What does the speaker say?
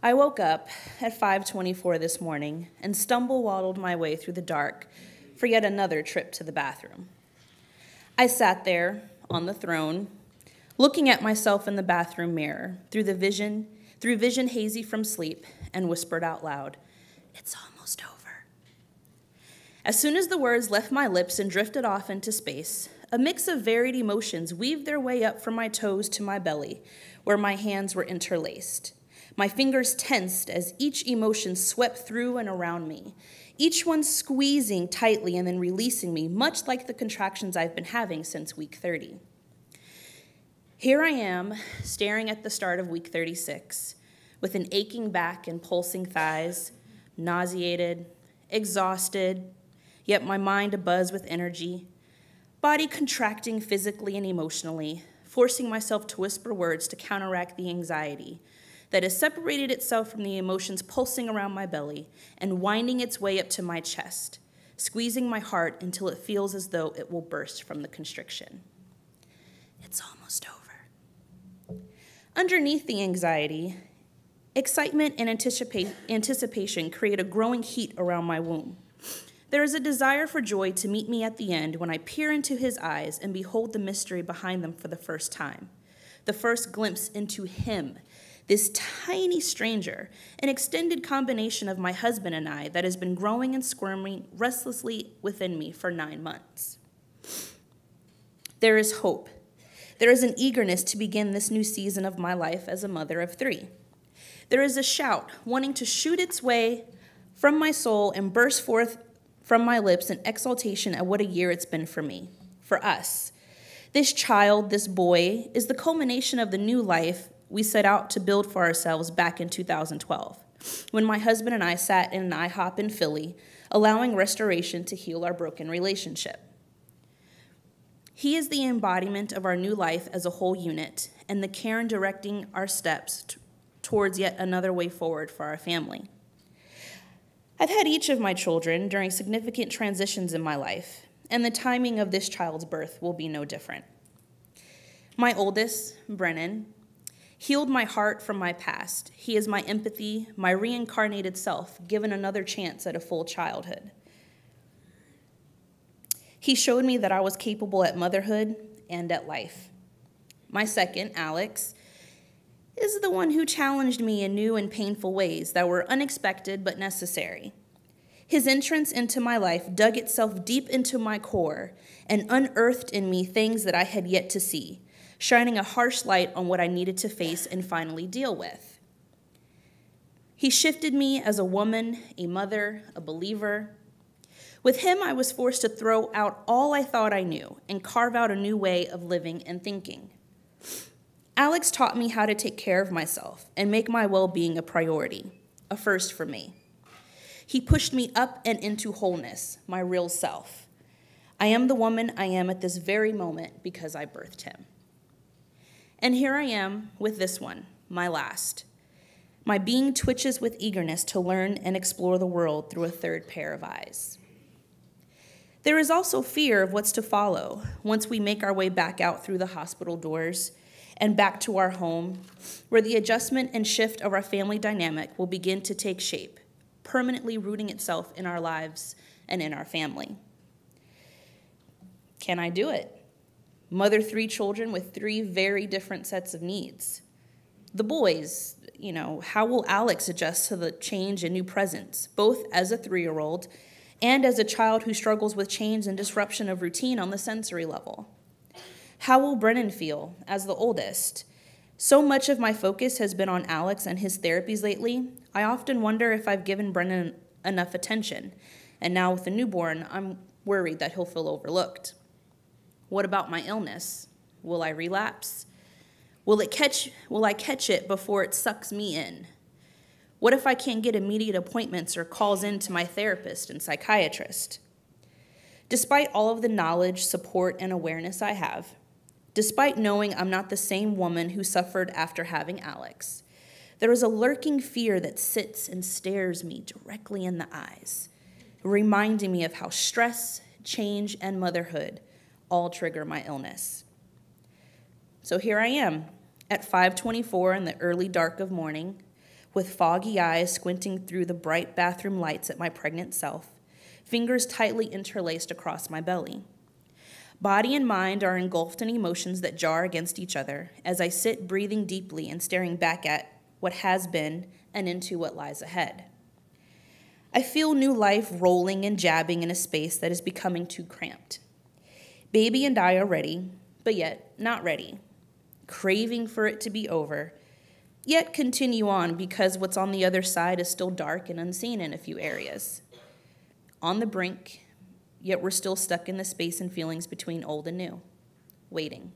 I woke up at 5:24 this morning and stumble-waddled my way through the dark for yet another trip to the bathroom. I sat there on the throne, looking at myself in the bathroom mirror through vision hazy from sleep, and whispered out loud, "It's almost over." As soon as the words left my lips and drifted off into space, a mix of varied emotions weaved their way up from my toes to my belly, where my hands were interlaced. My fingers tensed as each emotion swept through and around me, each one squeezing tightly and then releasing me, much like the contractions I've been having since week 30. Here I am, staring at the start of week 36, with an aching back and pulsing thighs, nauseated, exhausted, yet my mind abuzz with energy, body contracting physically and emotionally, forcing myself to whisper words to counteract the anxiety that has separated itself from the emotions pulsing around my belly and winding its way up to my chest, squeezing my heart until it feels as though it will burst from the constriction. It's almost over. Underneath the anxiety, excitement and anticipation create a growing heat around my womb. There is a desire for joy to meet me at the end when I peer into his eyes and behold the mystery behind them for the first time, the first glimpse into him, this tiny stranger, an extended combination of my husband and I that has been growing and squirming restlessly within me for 9 months. There is hope. There is an eagerness to begin this new season of my life as a mother of 3. There is a shout wanting to shoot its way from my soul and burst forth from my lips in exultation at what a year it's been for me, for us. This child, this boy, is the culmination of the new life we set out to build for ourselves back in 2012, when my husband and I sat in an IHOP in Philly, allowing restoration to heal our broken relationship. He is the embodiment of our new life as a whole unit and the care in directing our steps towards yet another way forward for our family. I've had each of my children during significant transitions in my life, and the timing of this child's birth will be no different. My oldest, Brennan, healed my heart from my past. He is my empathy, my reincarnated self, given another chance at a full childhood. He showed me that I was capable at motherhood and at life. My second, Alex, is the one who challenged me in new and painful ways that were unexpected but necessary. His entrance into my life dug itself deep into my core and unearthed in me things that I had yet to see, shining a harsh light on what I needed to face and finally deal with. He shifted me as a woman, a mother, a believer. With him, I was forced to throw out all I thought I knew and carve out a new way of living and thinking. Alex taught me how to take care of myself and make my well-being a priority, a first for me. He pushed me up and into wholeness, my real self. I am the woman I am at this very moment because I birthed him. And here I am with this one, my last. My being twitches with eagerness to learn and explore the world through a third pair of eyes. There is also fear of what's to follow once we make our way back out through the hospital doors and back to our home, where the adjustment and shift of our family dynamic will begin to take shape, permanently rooting itself in our lives and in our family. Can I do it? Mother 3 children with 3 very different sets of needs. The boys, how will Alex adjust to the change and new presence, both as a 3-year-old and as a child who struggles with change and disruption of routine on the sensory level? How will Brennan feel as the oldest? So much of my focus has been on Alex and his therapies lately, I often wonder if I've given Brennan enough attention. And now with the newborn, I'm worried that he'll feel overlooked. What about my illness? Will I relapse? Will I catch it before it sucks me in? What if I can't get immediate appointments or calls in to my therapist and psychiatrist? Despite all of the knowledge, support, and awareness I have, despite knowing I'm not the same woman who suffered after having Alex, there is a lurking fear that sits and stares me directly in the eyes, reminding me of how stress, change, and motherhood all trigger my illness. So here I am at 5:24 in the early dark of morning, with foggy eyes squinting through the bright bathroom lights at my pregnant self, fingers tightly interlaced across my belly. Body and mind are engulfed in emotions that jar against each other as I sit breathing deeply and staring back at what has been and into what lies ahead. I feel new life rolling and jabbing in a space that is becoming too cramped. Baby and I are ready, but yet not ready, craving for it to be over, yet continue on because what's on the other side is still dark and unseen in a few areas. On the brink, yet we're still stuck in the space and feelings between old and new, waiting.